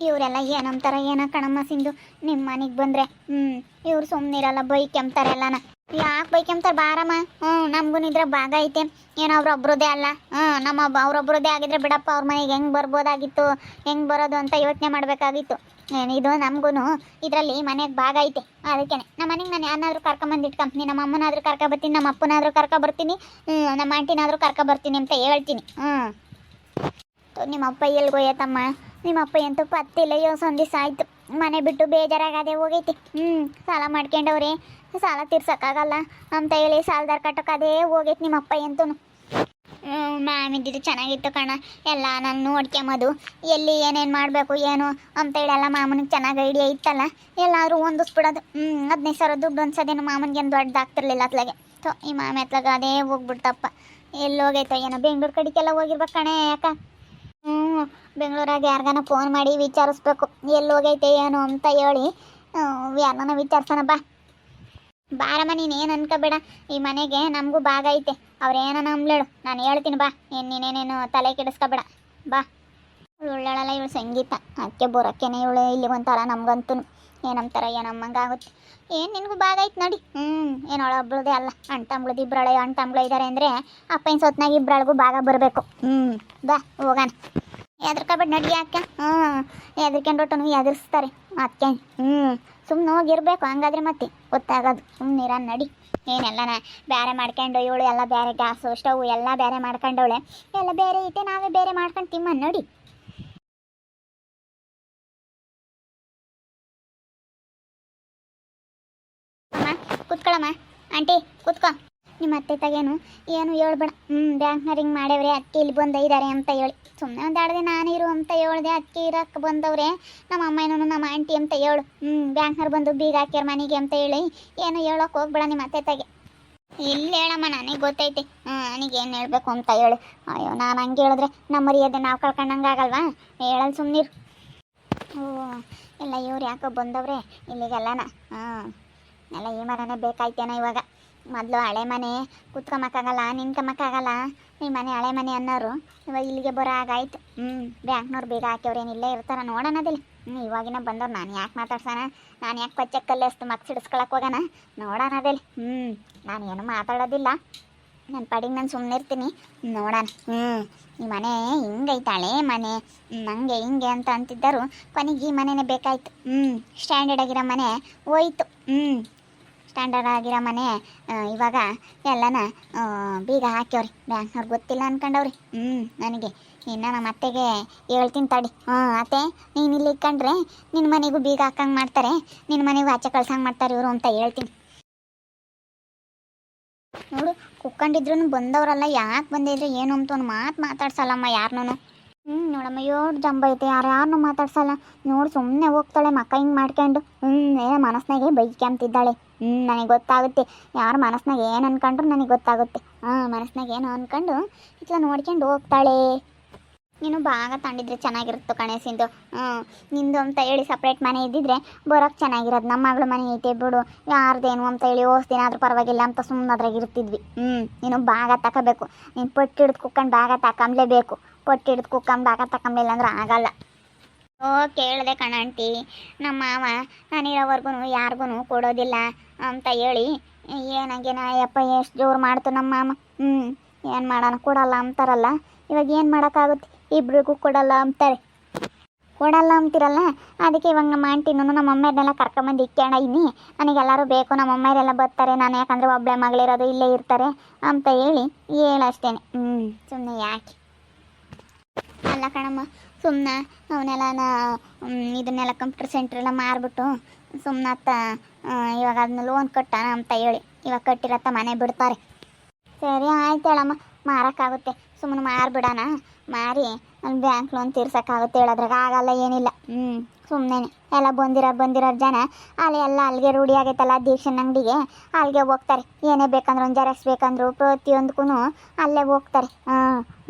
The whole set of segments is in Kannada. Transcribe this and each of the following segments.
ಇವರೆಲ್ಲ ಏನಂತಾರ ಏನ ಕಣಮ್ಮ ಸಿಂಧು, ನಿಮ್ಮ ಮನೆಗೆ ಬಂದರೆ ಇವ್ರು ಸುಮ್ಮನಿರಲ್ಲ, ಬೈಕೆಂಬ್ತಾರೆ ಎಲ್ಲನ. ಯಾಕೆ ಬೈಕೆಂಬ್ತಾರೆ ಬಾರಮ್ಮ. ನಮಗೂ ನಿದ್ರೆ ಭಾಗ ಐತೆ, ಏನೋ ಅವ್ರೊಬ್ರದೇ ಅಲ್ಲ. ನಮ್ಮ ಅವ್ರೊಬ್ರದೇ ಆಗಿದ್ರೆ ಬಿಡಪ್ಪ, ಅವ್ರ ಮನೆಗೆ ಹೆಂಗೆ ಬರ್ಬೋದಾಗಿತ್ತು, ಹೆಂಗೆ ಬರೋದು ಅಂತ ಯೋಚನೆ ಮಾಡಬೇಕಾಗಿತ್ತು. ಏನಿದು ನಮಗೂ ಇದರಲ್ಲಿ ಮನೆಗೆ ಭಾಗ ಐತೆ. ಅದಕ್ಕೆ ನಮ್ಮ ಮನೆಗೆ ನಾನು ಯಾರನ್ನಾದ್ರೂ ಕರ್ಕೊಂಬಂದು ಇಟ್ಕೊಂತೀನಿ, ನಮ್ಮ ಅಮ್ಮನಾದ್ರೂ ಕರ್ಕೊಬರ್ತೀನಿ, ನಮ್ಮ ಅಪ್ಪನಾದ್ರೂ ಕರ್ಕೊಬರ್ತೀನಿ, ನಮ್ಮ ಆಂಟಿನಾದ್ರೂ ಕರ್ಕೊಬರ್ತೀನಿ ಅಂತ ಹೇಳ್ತೀನಿ. ನಿಮ್ಮ ಅಪ್ಪ ಎಲ್ಗೋಯ್ತಮ್ಮ? ನಿಮ್ಮ ಅಪ್ಪ ಎಂತೂ ಪತ್ತಿಲ್ಲ. ಒಂದು ದಿವಸ ಆಯಿತು ಮನೆ ಬಿಟ್ಟು ಬೇಜಾರಾಗದೆ ಹೋಗೈತಿ. ಸಾಲ ಮಾಡ್ಕೊಂಡವ್ರಿ, ಸಾಲ ತೀರ್ಸೋಕ್ಕಾಗಲ್ಲ ಅಂತ ಹೇಳಿ ಸಾಲದಾರ ಕಟ್ಟೋಕ್ಕದೇ ಹೋಗೈತಿ ನಿಮ್ಮ ಅಪ್ಪ ಎಂತೂ. ಮಾಮಿದ್ದಿದ್ದು ಚೆನ್ನಾಗಿತ್ತು ಕಣ, ಎಲ್ಲ ನಾನು ನೋಡ್ಕೊಂಬೋದು, ಎಲ್ಲಿ ಏನೇನು ಮಾಡಬೇಕು ಏನು ಅಂತ ಹೇಳಿ ಎಲ್ಲ ಮಾಮನಿಗೆ ಚೆನ್ನಾಗಿ ಐಡಿಯಾ ಇತ್ತಲ್ಲ, ಎಲ್ಲಾದರೂ ಹೊಂದಿಸ್ಬಿಡೋದು. 15,000 ದುಡ್ಡು ಅನ್ಸೋದೇನು ಮಾಮನಿಗೆ ಏನು ದೊಡ್ಡದಾಗ್ತಿರ್ಲಿಲ್ಲ ಅತ್ಲಾಗೆ. ಈ ಮಾಮಿ ಅತ್ಲಾಗ ಅದೇ ಹೋಗ್ಬಿಡ್ತಪ್ಪ. ಎಲ್ಲಿ ಹೋಗೈತೋ ಏನೋ, ಬೆಂಗ್ಳೂರು ಕಡೆಗೆಲ್ಲ ಹೋಗಿರ್ಬೇಕು ಕಣೆ. ಯಾಕ ಬೆಂಗಳೂರಾಗ ಯಾರಿಗಾನ ಫೋನ್ ಮಾಡಿ ವಿಚಾರಿಸ್ಬೇಕು ಎಲ್ಲಿ ಹೋಗೈತೆ ಏನು ಅಂತ ಹೇಳಿ. ಯಾರನ್ನ ವಿಚಾರಿಸೋಣ ಬಾ. ಬಾರಮ್ಮ, ನೀನೇನು ಅನ್ಕೋಬೇಡ, ಈ ಮನೆಗೆ ನಮಗೂ ಭಾಗ ಐತೆ. ಅವ್ರೇನ ನಂಬ್ಲೇಳು, ನಾನು ಹೇಳ್ತೀನಿ ಬಾ. ನೀನೇನೇನು ತಲೆ ಕೆಡಿಸ್ಕೋಬೇಡ ಬಾ. ಇವಳು ಇವಳು ಸಂಗೀತ, ಅದಕ್ಕೆ ಬರೋಕ್ಕೇನೆ ಇವಳು ಇಲ್ಲಿ ಒಂಥರ ನಮ್ಗಂತೂ ಏನಂತಾರ ಏನಮ್ಮಂಗಾಗುತ್ತೆ. ಏನು ನಿನಗೂ ಭಾಗ ಐತೆ ನೋಡಿ. ಏನೊಳ ಒಬ್ಳದೇ ಅಲ್ಲ, ಅಣ್ತಂಬ್ಳದ್ದು ಇಬ್ಬರಳೆ ಅಣ್ತಂಬ್ಳು ಇದ್ದಾರೆ ಅಂದರೆ ಅಪ್ಪನ ಸೊತ್ನಾಗ ಇಬ್ಬರಳಿಗೂ ಭಾಗ ಬರಬೇಕು. ಬಾ ಹೋಗೋಣ. ಎದ್ರಕಬೇಡ ನಡಿ. ಯಾಕೆ ಎದ್ರಕೊಂಡೊಟ್ಟನು ಎದುರಿಸ್ತಾರೆ ಅದಕ್ಕೆ. ಸುಮ್ಮನೆ ಹೋಗಿರ್ಬೇಕು, ಹಂಗಾದ್ರೆ ಮತ್ತೆ ಗೊತ್ತಾಗೋದು. ಸುಮ್ಮನಿರ ನಡಿ. ಏನೆಲ್ಲನ ಬೇರೆ ಮಾಡ್ಕೊಂಡು ಇವಳು ಎಲ್ಲ ಬೇರೆ, ಗ್ಯಾಸು ಸ್ಟವ್ ಎಲ್ಲ ಬೇರೆ ಮಾಡ್ಕೊಂಡವಳೆ, ಎಲ್ಲ ಬೇರೆ ಐತೆ, ನಾವೇ ಬೇರೆ ಮಾಡ್ಕೊಂಡು ತಿಮ್ಮ ನೋಡಿ. ಅಮ್ಮ ಕೂತ್ಕೊಳ್ಳಮ್ಮ, ಆಂಟಿ ಕೂತ್ಕೊ. ನಿಮ್ಮ ಅತ್ತೆ ತಗೇನು ಏನು ಹೇಳ್ಬೇಡ. ಬ್ಯಾಂಕ್ನ ರಿಂಗ್ ಮಾಡೇವ್ರೆ, ಅದಕ್ಕೆ ಇಲ್ಲಿ ಬಂದೈದಾರೆ ಅಂತ ಹೇಳಿ ಸುಮ್ಮನೆ ಒಂದು 2 ದಿನ ನಾನಿರು ಅಂತ ಹೇಳಿದೆ. ಅದಕ್ಕೆ ಇರಕ್ಕೆ ಬಂದವ್ರೆ ನಮ್ಮ ಅಮ್ಮ ಏನೋ ನಮ್ಮ ಆಂಟಿ ಅಂತ ಹೇಳು. ಬ್ಯಾಂಕ್ನವ್ರು ಬಂದು ಬೀಗ ಹಾಕ್ಯಾರ ಮನೆಗೆ ಅಂತ ಹೇಳಿ ಏನು ಹೇಳೋಕೆ ಹೋಗ್ಬೇಡ ನಿಮ್ಮ ಅತ್ತೆ ತಗೆ. ಇಲ್ಲಿ ಹೇಳಮ್ಮ, ನನಗೆ ಗೊತ್ತೈತೆ ನನಗೇನು ಹೇಳಬೇಕು ಅಂತ ಹೇಳಿ. ಅಯ್ಯೋ, ನಾನು ಹಂಗೆ ಹೇಳಿದ್ರೆ ನಮ್ಮ ಮರ್ಯಾದೆ ನಾವು ಕಳ್ಕೊಂಡಂಗೆ ಆಗಲ್ವಾ? ಹೇಳಲ್ಲ ಸುಮ್ಮನಿರು. ಎಲ್ಲ ಇವ್ರು ಯಾಕೋ ಬಂದವ್ರೆ ಇಲ್ಲಿಗೆಲ್ಲನ. ಎಲ್ಲ ಈ ಮರನೇ ಬೇಕಾಯ್ತೇನೋ ಇವಾಗ. ಮೊದಲು ಹಳೆ ಮನೆ ಕುತ್ಕೊಂಬಕ್ಕಾಗಲ್ಲ, ನಿಂತ್ಕೊಂಬಕ್ಕಾಗಲ್ಲ. ನಿಮ್ಮ ಮನೆ ಹಳೆ ಮನೆ ಅನ್ನೋರು ಇವಾಗ ಇಲ್ಲಿಗೆ ಬರೋ ಹಾಗಾಯ್ತು. ಬ್ಯಾಂಕ್ನವ್ರು ಬೇಗ ಹಾಕ್ಯವ್ರೇನು ಇಲ್ಲೇ ಇರ್ತಾರ ನೋಡೋಣದಿಲ್ಲ. ಇವಾಗಿನ ಬಂದವ್ರು ನಾನು ಯಾಕೆ ಮಾತಾಡ್ಸೋಣ, ನಾನು ಯಾಕೆ ಪಚ್ಚಕ್ಕಲ್ಲಿ ಅಷ್ಟು ಮಕ್ ಸಿಡಿಸ್ಕೊಳಕ್ಕೆ ಹೋಗೋಣ, ನೋಡೋಣದಿಲ್ಲ. ನಾನು ಏನು ಮಾತಾಡೋದಿಲ್ಲ, ನನ್ನ ಪಾಡಿಗೆ ನಾನು ಸುಮ್ಮನೆ ಇರ್ತೀನಿ, ನೋಡೋಣ. ಈ ಮನೆ ಹಿಂಗೈತೆ ಹಳೆ ಮನೆ, ನನಗೆ ಹಿಂಗೆ ಅಂತ ಅಂತಿದ್ದರು. ಕೊನೆಗೆ ಈ ಮನೆಯೇ ಬೇಕಾಯ್ತು. ಸ್ಟ್ಯಾಂಡರ್ಡ್ ಆಗಿರೋ ಮನೆ ಹೋಯ್ತು. ಸ್ಟ್ಯಾಂಡರ್ಡ್ ಆಗಿರೋ ಮನೆ ಇವಾಗ ಎಲ್ಲನ ಬೀಗ ಹಾಕ್ಯವ್ರಿ. ಬ್ಯಾಂಕ್ನವ್ರು ಗೊತ್ತಿಲ್ಲ ಅನ್ಕೊಂಡವ್ರಿ. ನನಗೆ ಇನ್ನು ನಮ್ಮ ಅತ್ತೆಗೆ ಹೇಳ್ತೀನಿ ತಡಿ. ಅತ್ತೆ, ನೀನು ಇಲ್ಲಿ ಇಟ್ಕೊಂಡ್ರೆ ನಿನ್ನ ಮನೆಗೂ ಬೀಗ ಹಾಕಂಗೆ ಮಾಡ್ತಾರೆ, ನಿನ್ನ ಮನೆಗೂ ಆಚೆ ಕಳ್ಸಂಗೆ ಮಾಡ್ತಾರೆ ಇವರು ಅಂತ ಹೇಳ್ತೀನಿ. ನೋಡು, ಕುಕ್ಕೊಂಡಿದ್ರು ಬಂದವರಲ್ಲ, ಯಾಕೆ ಬಂದಿದ್ರೆ ಏನು ಅಂತ ಒಂದು ಮಾತು ಮಾತಾಡ್ಸಲ್ಲಮ್ಮ ಯಾರನ್ನೂ. ನೋಡಮ್ಮ, ಏಳು ಜಂಬ ಐತೆ, ಯಾರನ್ನೂ ಮಾತಾಡ್ಸಲ್ಲ. ನೋಡು, ಸುಮ್ಮನೆ ಹೋಗ್ತಾಳೆ ಮಕ್ಕ ಹಿಂಗೆ ಮಾಡ್ಕೊಂಡು. ಏನೋ ಮನಸ್ನಾಗೆ ಬೈಕ್ಯಂತಿದ್ದಾಳೆ. ನನಗೆ ಗೊತ್ತಾಗುತ್ತೆ ಯಾರು ಮನಸ್ನಾಗ ಏನು ಅನ್ಕೊಂಡ್ರು ನನಗೆ ಗೊತ್ತಾಗುತ್ತೆ. ಮನಸ್ನಾಗ ಏನು ಅಂದ್ಕೊಂಡು ಇಟ್ಲ ನೋಡ್ಕೊಂಡು ಹೋಗ್ತಾಳೆ. ನೀನು ಭಾಗ ತಂಡಿದ್ರೆ ಚೆನ್ನಾಗಿರುತ್ತೆ ಕಣೆ ಸಿಂಧು. ನಿಂದು ಅಂತ ಹೇಳಿ ಸಪ್ರೇಟ್ ಮನೆ ಇದ್ದಿದ್ರೆ ಬರೋಕ್ಕೆ ಚೆನ್ನಾಗಿರೋದು. ನಮ್ಮ ಮಗಳು ಮನೆ ಐತೆ ಬಿಡು, ಯಾರ್ದೇನು ಅಂತ ಹೇಳಿ ಓಸ್ದಿನ ಆದ್ರೂ ಪರವಾಗಿಲ್ಲ ಅಂತ ಸುಮ್ಮನೆ ಅದ್ರಾಗ ಇರ್ತಿದ್ವಿ. ನೀನು ಭಾಗ ತಗೋಬೇಕು. ನೀನು ಪೊಟ್ಟು ಹಿಡಿದು ಕುಕ್ಕೊಂಡು ಭಾಗ ತಗೊಂಬ್ಲೇಬೇಕು. ಪೊಟ್ಟು ಹಿಡಿದು ಕುಕ್ಕೊಂಡು ಭಾಗ ತಗೊಂಬಿಲ್ಲ ಅಂದ್ರೆ ಆಗಲ್ಲ. ಕೇಳಿದೆ ಕಣಂಟಿ, ನಮ್ಮ ಮಾವ ನಾನಿರೋವರೆಗೂ ಯಾರಿಗೂ ಕೊಡೋದಿಲ್ಲ ಅಂತ ಹೇಳಿ ಏನಾಗೇನ ಯಪ್ಪ ಎಷ್ಟು ಜೋರು ಮಾಡ್ತು ನಮ್ಮ ಮಾಮ. ಏನು ಮಾಡೋಣ, ಕೊಡಲ್ಲ ಅಂತಾರಲ್ಲ. ಇವಾಗ ಏನು ಮಾಡೋಕ್ಕಾಗುತ್ತೆ, ಇಬ್ರಿಗೂ ಕೊಡಲ್ಲ ಅಂತಾರೆ. ಕೊಡಲ್ಲ ಅಂತಿರಲ್ಲ, ಅದಕ್ಕೆ ಇವಾಗ ನಮ್ಮ ಆಂಟಿನೂ ನಮ್ಮ ಅಮ್ಮೆಯನ್ನೆಲ್ಲ ಕರ್ಕೊಂಬಂದು ಇಕ್ಕೊಂಡೀನಿ. ನನಗೆಲ್ಲರೂ ಬೇಕು, ನಮ್ಮ ಅಮ್ಮೆಯರೆಲ್ಲ ಬರ್ತಾರೆ, ನಾನು ಯಾಕಂದರೆ ಒಬ್ಬಳೆ ಮಗಳಿರೋದು ಇಲ್ಲೇ ಇರ್ತಾರೆ ಅಂತ ಹೇಳಷ್ಟೇ. ಸುಮ್ಮನೆ ಯಾಕೆ ಅಲ್ಲ ಕಣಮ್ಮ, ಸುಮ್ಮನೆ ಅವನ್ನೆಲ್ಲ ಇದನ್ನೆಲ್ಲ ಕಂಪ್ಯೂಟರ್ ಸೆಂಟ್ರೆಲ್ಲ ಮಾರಿಬಿಟ್ಟು ಸುಮ್ಮನೆ ಇವಾಗ ಅದನ್ನ ಲೋನ್ ಕಟ್ಟೋಣ ಅಂತ ಹೇಳಿ ಇವಾಗ ಕಟ್ಟಿರತ್ತ ಮನೆ ಬಿಡ್ತಾರೆ. ಸರಿ ಆಯ್ತು ಹೇಳಮ್ಮ, ಮಾರೋಕ್ಕಾಗುತ್ತೆ, ಸುಮ್ಮನೆ ಮಾರಿಬಿಡೋಣ. ಮಾರಿ ಅಲ್ಲಿ ಬ್ಯಾಂಕ್ ಲೋನ್ ತೀರ್ಸೋಕ್ಕಾಗುತ್ತೆ ಹೇಳೋದ್ರಾಗ ಆಗಲ್ಲ ಏನಿಲ್ಲ. ಸುಮ್ಮನೆ ಎಲ್ಲ ಬಂದಿರೋ ಜನ ಅಲ್ಲಿಗೆ ರೂಢಿ ಆಗೈತಲ್ಲ ದೀಕ್ಷನ್ ಅಂಗಡಿಗೆ, ಅಲ್ಲಿಗೆ ಹೋಗ್ತಾರೆ. ಏನೇ ಬೇಕಂದ್ರೆ ಒಂದು ಜೆರಾಕ್ಸ್ ಬೇಕಂದ್ರು ಪ್ರತಿಯೊಂದಕ್ಕೂ ಅಲ್ಲೇ ಹೋಗ್ತಾರೆ.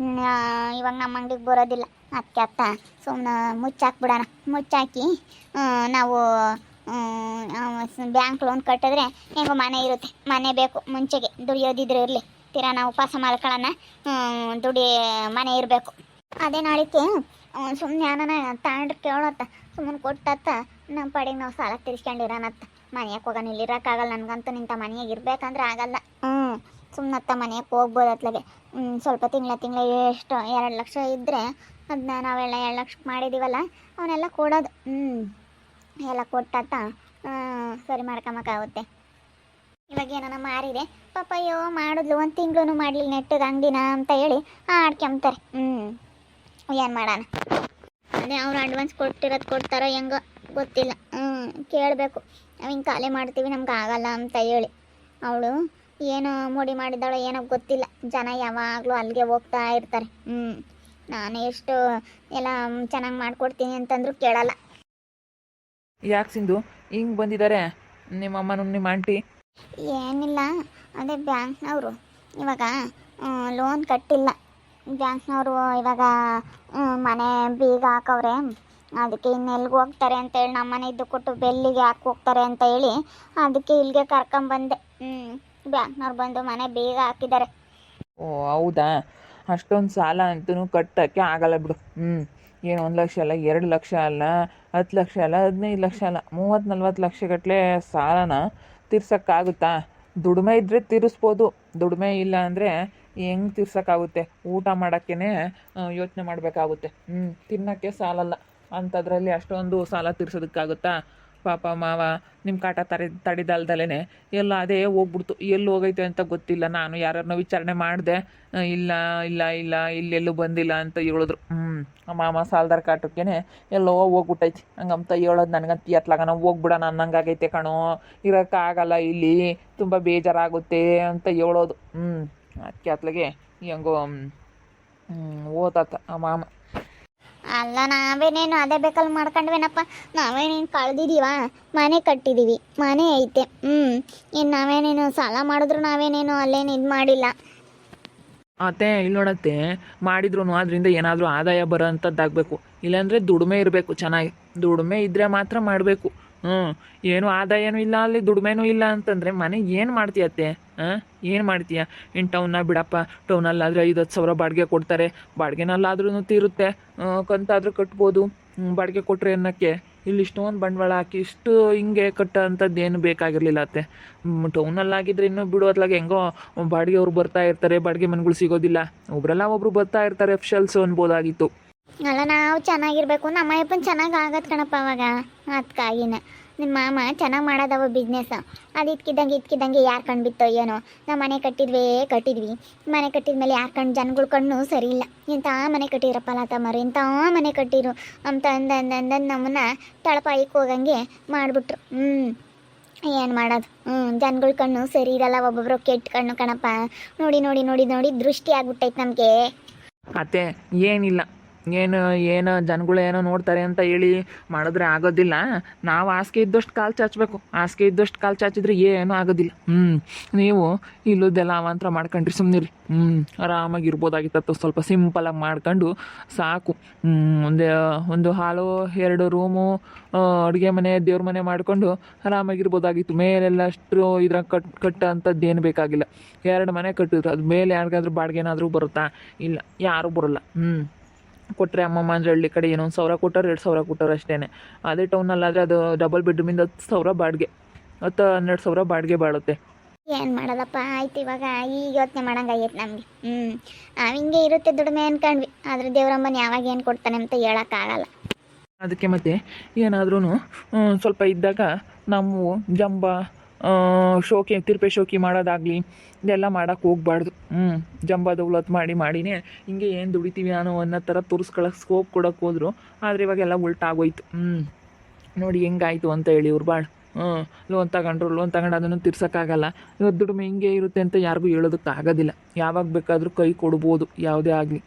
ಇವಾಗ ನಮ್ಮ ಅಂಗಡಿಗೆ ಬರೋದಿಲ್ಲ. ಅದಕ್ಕೆ ಸುಮ್ಮನೆ ಮುಚ್ಚಾಕ್ಬಿಡೋಣ. ಮುಚ್ಚಾಕಿ ನಾವು ಬ್ಯಾಂಕ್ ಲೋನ್ ಕಟ್ಟಿದ್ರೆ ಹೆಂಗೋ ಮನೆ ಇರುತ್ತೆ. ಮನೆ ಬೇಕು ಮುಂಚೆಗೆ, ದುಡಿಯೋದಿದ್ರೆ ಇರಲಿ, ತೀರಾ ನಾವು ಉಪವಾಸ ಮಾಡ್ಕೊಳ್ಳೋಣ, ದುಡಿ ಮನೆ ಇರಬೇಕು. ಅದೇ ನಾಳಿಕೆ ಸುಮ್ಮನೆ ಯಾರನ ತಾಂಡ್ರೆ ಕೇಳತ್ತ ಸುಮ್ಮನೆ ಕೊಟ್ಟತ್ತ ನಮ್ಮ ಪಡೆಗೆ ನಾವು ಸಾಲ ತೀರಿಸ್ಕೊಂಡಿರೋಣತ್ತ ಮನೆಯಕ್ಕೆ ಹೋಗೋಣ ಇಲ್ಲಿರೋಕ್ಕಾಗಲ್ಲ ನನಗಂತೂ ನಿಂತ ಮನೆಯಾಗ ಇರ್ಬೇಕಂದ್ರೆ ಆಗಲ್ಲ ಸುಮ್ಮನತ್ತ ಮನೆಯಕ್ಕೆ ಹೋಗ್ಬೋದು ಅತ್ಲಾಗೆ ಸ್ವಲ್ಪ ತಿಂಗಳ ಎಷ್ಟು 2 ಲಕ್ಷ ಇದ್ದರೆ ಅದನ್ನ ನಾವೆಲ್ಲ 2 ಲಕ್ಷಕ್ಕೆ ಮಾಡಿದ್ದೀವಲ್ಲ ಅವನ್ನೆಲ್ಲ ಕೊಡೋದು ಎಲ್ಲ ಕೊಟ್ಟತ್ತ ಸರಿ ಮಾಡ್ಕೊಂಬಕ್ಕಾಗುತ್ತೆ. ಇವಾಗ ಏನಾನ ಮಾರಿದೆ ಪಾಪ ಅಯ್ಯೋ ಮಾಡಿದ್ಲು 1 ತಿಂಗಳು ಮಾಡಲಿಲ್ಲ ನೆಟ್ಟಗೆ ಅಂಗಡಿನ ಅಂತ ಹೇಳಿ ಆಡ್ಕೊಂತಾರೆ. ಏನು ಮಾಡೋಣ ಅದೇ ಅವ್ರು ಅಡ್ವಾನ್ಸ್ ಕೊಟ್ಟಿರೋದು ಕೊಡ್ತಾರೋ ಹೆಂಗೋ ಗೊತ್ತಿಲ್ಲ. ಕೇಳಬೇಕು ನಾವು ಹಿಂಗೆ ಖಾಲಿ ಮಾಡ್ತೀವಿ ನಮ್ಗೆ ಆಗಲ್ಲ ಅಂತ ಹೇಳಿ. ಅವಳು ಏನೋ ಮುಡಿ ಮಾಡಿದಾಳೋ ಏನೋ ಗೊತ್ತಿಲ್ಲ. ಜನ ಯಾವಾಗಲೂ ಅಲ್ಲಿಗೆ ಹೋಗ್ತಾ ಇರ್ತಾರೆ. ನಾನು ಎಷ್ಟು ಎಲ್ಲ ಚೆನ್ನಾಗಿ ಮಾಡಿಕೊಡ್ತೀನಿ ಅಂತಂದ್ರೂ ಕೇಳಲ್ಲ. ಯಾಕೆ ಸಿಂಧು ಹಿಂಗೆ ಬಂದಿದ್ದಾರೆ ನಿಮ್ಮಮ್ಮನೂ ನಿಮ್ಮ ಆಂಟಿ? ಏನಿಲ್ಲ, ಅದೇ ಬ್ಯಾಂಕ್ನವರು ಇವಾಗ ಲೋನ್ ಕಟ್ಟಿಲ್ಲ. ಬ್ಯಾಂಕ್ನವರು ಇವಾಗ ಮನೆ ಬೀಗ ಹಾಕವ್ರೆ. ಅದಕ್ಕೆ ಇನ್ನೆಲ್ಗೆ ಹೋಗ್ತಾರೆ ಅಂತೇಳಿ ನಮ್ಮ ಮನೆ ಇದ್ದು ಕೊಟ್ಟು ಬೆಲ್ಲಿಗೆ ಹಾಕಿ ಹೋಗ್ತಾರೆ ಅಂತ ಹೇಳಿ ಅದಕ್ಕೆ ಇಲ್ಲಿಗೆ ಕರ್ಕೊಂಬಂದೆ. ಬ್ಯಾಂಕ್ನವ್ರು ಬಂದು ಮನೆ ಬೀಗ ಹಾಕಿದ್ದಾರೆ. ಓ ಹೌದಾ, ಅಷ್ಟೊಂದು ಸಾಲ ಅಂತೂ ಕಟ್ಟೋಕ್ಕೆ ಆಗಲ್ಲ ಬಿಡು. ಏನು 1 ಲಕ್ಷ ಅಲ್ಲ, 2 ಲಕ್ಷ ಅಲ್ಲ, 10 ಲಕ್ಷ ಅಲ್ಲ, 15 ಲಕ್ಷ ಅಲ್ಲ, 30-40 ಲಕ್ಷ ಗಟ್ಟಲೆ ಸಾಲನ ತೀರ್ಸೋಕ್ಕಾಗುತ್ತಾ? ದುಡಿಮೆ ಇದ್ದರೆ ತೀರಿಸ್ಬೋದು, ದುಡಿಮೆ ಇಲ್ಲ ಅಂದರೆ ಹೆಂಗೆ ತೀರ್ಸೋಕ್ಕಾಗುತ್ತೆ? ಊಟ ಮಾಡೋಕ್ಕೇ ಯೋಚನೆ ಮಾಡಬೇಕಾಗುತ್ತೆ. ತಿನ್ನೋಕ್ಕೆ ಸಾಲಲ್ಲ ಅಂಥದ್ರಲ್ಲಿ ಅಷ್ಟೊಂದು ಸಾಲ ತೀರ್ಸೋದಕ್ಕಾಗುತ್ತಾ? ಪಾಪ ಮಾವ ನಿಮ್ಮ ಕಾಟ ತಡಿದಲ್ದಲೇ ಎಲ್ಲ ಅದೇ ಹೋಗ್ಬಿಡ್ತು. ಎಲ್ಲಿ ಹೋಗೈತೆ ಅಂತ ಗೊತ್ತಿಲ್ಲ. ನಾನು ಯಾರನ್ನೋ ವಿಚಾರಣೆ ಮಾಡಿದೆ, ಇಲ್ಲ ಇಲ್ಲ ಇಲ್ಲ ಇಲ್ಲೆಲ್ಲೂ ಬಂದಿಲ್ಲ ಅಂತ ಹೇಳಿದ್ರು. ಮಾಮ ಸಾಲದಾರ ಕಾಟಕ್ಕೇನೆ ಎಲ್ಲೋ ಹೋಗ್ಬಿಟ್ಟೈತಿ ಹಂಗಂತ ಹೇಳೋದು. ನನಗಂತ ಎತ್ಲಾಗನ ಹೋಗ್ಬಿಡೋಣ ಅನ್ನಂಗಾಗೈತೆ ಕಣೋ, ಇರೋಕ್ಕಾಗಲ್ಲ ಇಲ್ಲಿ, ತುಂಬ ಬೇಜಾರಾಗುತ್ತೆ ಅಂತ ಹೇಳೋದು. ಅದಕ್ಕೆ ಅತ್ಲಾಗೆ ಹೆಂಗೋ ಓದಾತ ಆ ಮಾಮ. ಅಲ್ಲ ನಾವೇನೇನು ಅದೇ ಬೇಕಲ್ಲಿ ಮಾಡ್ಕೊಂಡ್ವೇನಪ್ಪ. ನಾವೇನೇನು ಕಳ್ದಿದ್ದೀವ? ಮನೆ ಕಟ್ಟಿದ್ದೀವಿ, ಮನೆ ಐತೆ. ಇನ್ನು ನಾವೇನೇನು ಸಾಲ ಮಾಡಿದ್ರು ನಾವೇನೇನು ಅಲ್ಲೇನು ಇದು ಮಾಡಿಲ್ಲ. ಅತ್ತೆ ಇಲ್ಲಿ ನೋಡತ್ತೆ, ಮಾಡಿದ್ರು ಅದರಿಂದ ಏನಾದರೂ ಆದಾಯ ಬರೋ ಅಂಥದ್ದಾಗಬೇಕು. ಇಲ್ಲಾಂದರೆ ದುಡಿಮೆ ಇರಬೇಕು, ಚೆನ್ನಾಗಿ ದುಡಿಮೆ ಇದ್ದರೆ ಮಾತ್ರ ಮಾಡಬೇಕು. ಏನು ಆದಾಯನೂ ಇಲ್ಲ, ಅಲ್ಲಿ ದುಡಿಮೆನೂ ಇಲ್ಲ ಅಂತಂದರೆ ಮನೆ ಏನು ಮಾಡ್ತೀಯತ್ತೆ? ಏನು ಮಾಡ್ತೀಯ? ಇನ್ನು ಟೌನ್ನ ಬಿಡಪ್ಪ, ಟೌನಲ್ಲಾದರೆ 5-10 ಸಾವಿರ ಬಾಡಿಗೆ ಕೊಡ್ತಾರೆ. ಬಾಡಿಗೆನಲ್ಲಾದ್ರೂ ತೀರುತ್ತೆ, ಕಂತಾದರೂ ಕಟ್ಬೋದು. ಬಾಡಿಗೆ ಕೊಟ್ಟರೆ ಅನ್ನೋಕ್ಕೆ ಇಲ್ಲಿ ಇಷ್ಟೊಂದು ಬಂಡವಾಳ ಹಾಕಿ ಇಷ್ಟು ಹಿಂಗೆ ಕಟ್ಟೋ ಅಂಥದ್ದು ಏನು ಬೇಕಾಗಿರಲಿಲ್ಲ ಅತ್ತೆ. ಟೌನಲ್ಲಾಗಿದ್ದರೆ ಇನ್ನೂ ಬಿಡೋದ್ಲಾಗ ಹೆಂಗೋ ಬಾಡಿಗೆ ಅವ್ರು ಬರ್ತಾ ಇರ್ತಾರೆ, ಬಾಡಿಗೆ ಮನೆಗಳು ಸಿಗೋದಿಲ್ಲ, ಒಬ್ರಲ್ಲ ಒಬ್ರು ಬರ್ತಾ ಇರ್ತಾರೆ, ಎಫ್ಶಲ್ಸು ಅನ್ಬೋದಾಗಿತ್ತು. ಅಲ್ಲ ನಾವು ಚೆನ್ನಾಗಿರ್ಬೇಕು, ನಮ್ಮ ಅಯ್ಯಪ್ಪನ ಚೆನ್ನಾಗಿ ಆಗತ್ತೆ ಕಣಪ್ಪ ಅವಾಗ. ಅದಕ್ಕಾಗಿನ ನಿಮ್ಮ ಮಾಮ ಚೆನ್ನಾಗಿ ಮಾಡೋದವ ಬಿಸ್ನೆಸ್. ಅದು ಇದ್ಕಿದ್ದಂಗೆ ಯಾರು ಕಣ್ಣು ಬಿತ್ತೋ ಏನೋ. ನಾವು ಮನೆ ಕಟ್ಟಿದ್ವಿ. ಮನೆ ಕಟ್ಟಿದ ಮೇಲೆ ಯಾರು ಜನಗಳ ಕಣ್ಣು ಸರಿ ಇಲ್ಲ. ಇಂಥ ಮನೆ ಕಟ್ಟಿರಪ್ಪ ಲತಮ್ಮರು, ಇಂಥ ಮನೆ ಕಟ್ಟಿರು ಅಂತ ಅಂದಂದು ನಮ್ಮನ್ನ ತಳಪಾಳಿಗೆ ಹೋಗಂಗೆ ಮಾಡಿಬಿಟ್ರು. ಏನು ಮಾಡೋದು? ಜನಗಳ ಕಣ್ಣು ಸರಿ ಇರಲ್ಲ, ಒಬ್ಬೊಬ್ರು ಕೆಟ್ಟ ಕಣ್ಣು ಕಣಪ್ಪ. ನೋಡಿ ದೃಷ್ಟಿ ಆಗ್ಬಿಟ್ಟೈತೆ ನಮಗೆ. ಅತ್ತೆ ಏನಿಲ್ಲ, ಏನು ಜನಗಳು ಏನೋ ನೋಡ್ತಾರೆ ಅಂತ ಹೇಳಿ ಮಾಡಿದ್ರೆ ಆಗೋದಿಲ್ಲ. ನಾವು ಹಾಸಿಗೆ ಇದ್ದಷ್ಟು ಕಾಲು ಚಾಚಬೇಕು. ಹಾಸಿಗೆ ಇದ್ದಷ್ಟು ಕಾಲು ಚಾಚಿದ್ರೆ ಏನೂ ಆಗೋದಿಲ್ಲ. ನೀವು ಇಲ್ಲದೆಲ್ಲ ಅವಾಂತರ ಮಾಡ್ಕೊಂಡ್ರಿ ಸುಮ್ಮನಿರಿ. ಆರಾಮಾಗಿ ಇರ್ಬೋದಾಗಿತ್ತು. ಸ್ವಲ್ಪ ಸಿಂಪಲಾಗಿ ಮಾಡ್ಕೊಂಡು ಸಾಕು. ಒಂದು ಹಾಲು, 2 ರೂಮು, ಅಡುಗೆ ಮನೆ, ದೇವ್ರ ಮನೆ ಮಾಡಿಕೊಂಡು ಆರಾಮಾಗಿರ್ಬೋದಾಗಿತ್ತು. ಮೇಲೆಲ್ಲ ಅಷ್ಟು ಇದ್ರಾಗ ಕಟ್ಟ ಅಂಥದ್ದು ಏನು ಬೇಕಾಗಿಲ್ಲ. 2 ಮನೆ ಕಟ್ಟಿದ್ರು, ಅದು ಮೇಲೆ ಯಾರಿಗಾದ್ರೂ ಬಾಡಿಗೆ ಏನಾದರೂ ಬರುತ್ತಾ? ಇಲ್ಲ, ಯಾರೂ ಬರೋಲ್ಲ. ಕೊಟ್ಟರೆ ಅಮ್ಮಮ್ಮ ಅಂದರೆ ಹಳ್ಳಿ ಕಡೆ ಏನೋ 1 ಸಾವಿರ ಕೊಟ್ಟರು, 2 ಸಾವಿರ ಕೊಟ್ಟರು ಅಷ್ಟೇ. ಅದೇ ಟೌನಲ್ಲಾದರೆ ಅದು ಡಬಲ್ ಬೆಡ್ರೂಮಿಂದ 10 ಸಾವಿರ ಬಾಡಿಗೆ, 10-12 ಸಾವಿರ ಬಾಡಿಗೆ ಬಾಳುತ್ತೆ. ಏನು ಮಾಡೋದಪ್ಪ? ಆಯ್ತು, ಇವಾಗ ಈಗ ಯೋಚನೆ ಮಾಡಂಗಾಗೈತೆ ನಮಗೆ. ನಾವು ಹಿಂಗೆ ಇರುತ್ತೆ ದುಡಿಮೆ ಅನ್ಕೊಂಡ್ವಿ, ಆದರೆ ದೇವರಮ್ಮನ ಯಾವಾಗ ಏನು ಕೊಡ್ತಾನೆ ಅಂತ ಹೇಳೋಕ್ಕಾಗಲ್ಲ. ಅದಕ್ಕೆ ಮತ್ತೆ ಏನಾದ್ರೂ ಸ್ವಲ್ಪ ಇದ್ದಾಗ ನಾವು ಜಂಬ ಶೋಕಿ, ತಿರುಪೆ ಶೋಕಿ ಮಾಡೋದಾಗಲಿ ಇದೆಲ್ಲ ಮಾಡೋಕ್ಕೆ ಹೋಗ್ಬಾರ್ದು. ಜಂಬ ದೌಲತ್ ಮಾಡಿನೇ ಹಿಂಗೆ ಏನು ದುಡಿತೀವಿ ಅನ್ನೋ ಥರ ತೋರಿಸ್ಕೊಳ್ಳೋಕೆ ಸ್ಕೋಪ್ ಕೊಡೋಕೆ ಹೋದ್ರು. ಆದರೆ ಇವಾಗೆಲ್ಲ ಉಲ್ಟಾಗೋಯ್ತು. ನೋಡಿ ಹೆಂಗಾಯ್ತು ಅಂತ ಹೇಳಿ ಇವ್ರು ಭಾಳ ಲೋನ್ ತಗೊಂಡು ಅದನ್ನು ತೀರ್ಸೋಕ್ಕಾಗಲ್ಲ. ಇವತ್ತು ದುಡಿಮೆ ಹಿಂಗೆ ಇರುತ್ತೆ ಅಂತ ಯಾರಿಗೂ ಹೇಳೋದಕ್ಕಾಗೋದಿಲ್ಲ. ಯಾವಾಗ ಬೇಕಾದರೂ ಕೈ ಕೊಡ್ಬೋದು, ಯಾವುದೇ ಆಗಲಿ.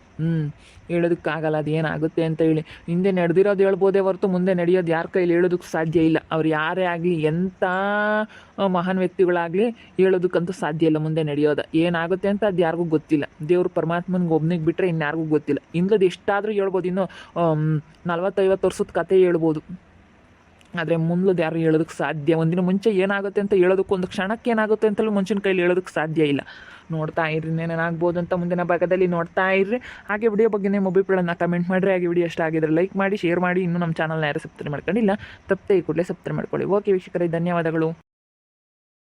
ಹೇಳೋದಕ್ಕಾಗಲ್ಲ ಅದು ಏನಾಗುತ್ತೆ ಅಂತ ಹೇಳಿ. ಹಿಂದೆ ನಡೆದಿರೋದು ಹೇಳ್ಬೋದೇ ಹೊರತು ಮುಂದೆ ನಡೆಯೋದು ಯಾರ ಕೈಲಿ ಹೇಳೋದಕ್ಕೆ ಸಾಧ್ಯ ಇಲ್ಲ. ಅವ್ರು ಯಾರೇ ಆಗಲಿ, ಎಂಥ ಮಹಾನ್ ವ್ಯಕ್ತಿಗಳಾಗಲಿ ಹೇಳೋದಕ್ಕಂತೂ ಸಾಧ್ಯ ಇಲ್ಲ ಮುಂದೆ ನಡೆಯೋದು ಏನಾಗುತ್ತೆ ಅಂತ. ಅದು ಯಾರಿಗೂ ಗೊತ್ತಿಲ್ಲ. ದೇವ್ರು ಪರಮಾತ್ಮನಿಗೆ ಒಬ್ಬನಿಗೆ ಬಿಟ್ಟರೆ ಇನ್ಯಾರಿಗೂ ಗೊತ್ತಿಲ್ಲ. ಇಂಥದ್ದು ಎಷ್ಟಾದರೂ ಹೇಳ್ಬೋದು. ಇನ್ನೂ 40-50 ವರ್ಷದ ಕತೆ ಹೇಳ್ಬೋದು. ಆದರೆ ಮುಂದೆ ಯಾರು ಹೇಳೋದಕ್ಕೆ ಸಾಧ್ಯ, ಒಂದಿನ ಮುಂಚೆ ಏನಾಗುತ್ತೆ ಅಂತ ಹೇಳೋದಕ್ಕೆ, ಒಂದು ಕ್ಷಣಕ್ಕೆ ಏನಾಗುತ್ತೆ ಅಂತಲೂ ಮನುಷ್ಯನ ಕೈಲಿ ಹೇಳೋದಕ್ಕೆ ಸಾಧ್ಯ ಇಲ್ಲ. ನೋಡ್ತಾ ಇರ್ರಿ ಏನೇನಾಗ್ಬೋದು ಅಂತ ಮುಂದಿನ ಭಾಗದಲ್ಲಿ ನೋಡ್ತಾ ಇರ್ರಿ. ಹಾಗೆ ವಿಡಿಯೋ ಬಗ್ಗೆ ನಿಮ್ಮ ಅಭಿಪ್ರಾಯನ ಕಮೆಂಟ್ ಮಾಡಿರಿ. ಹಾಗೆ ವಿಡಿಯೋ ಇಷ್ಟ ಆಗಿದ್ರೆ ಲೈಕ್ ಮಾಡಿ, ಶೇರ್ ಮಾಡಿ. ಇನ್ನೂ ನಮ್ಮ ಚಾನಲ್ನ ಯಾರು ಸಬ್ಸ್ಕ್ರೈಬ್ ಮಾಡ್ಕೊಂಡಿಲ್ಲ ತಪ್ಪದೆ ಈ ಕೂಡಲೇ ಸಬ್ಸ್ಕ್ರೈಬ್ ಮಾಡ್ಕೊಳ್ಳಿ. ಓಕೆ ವೀಕ್ಷಕರೇ, ಧನ್ಯವಾದಗಳು.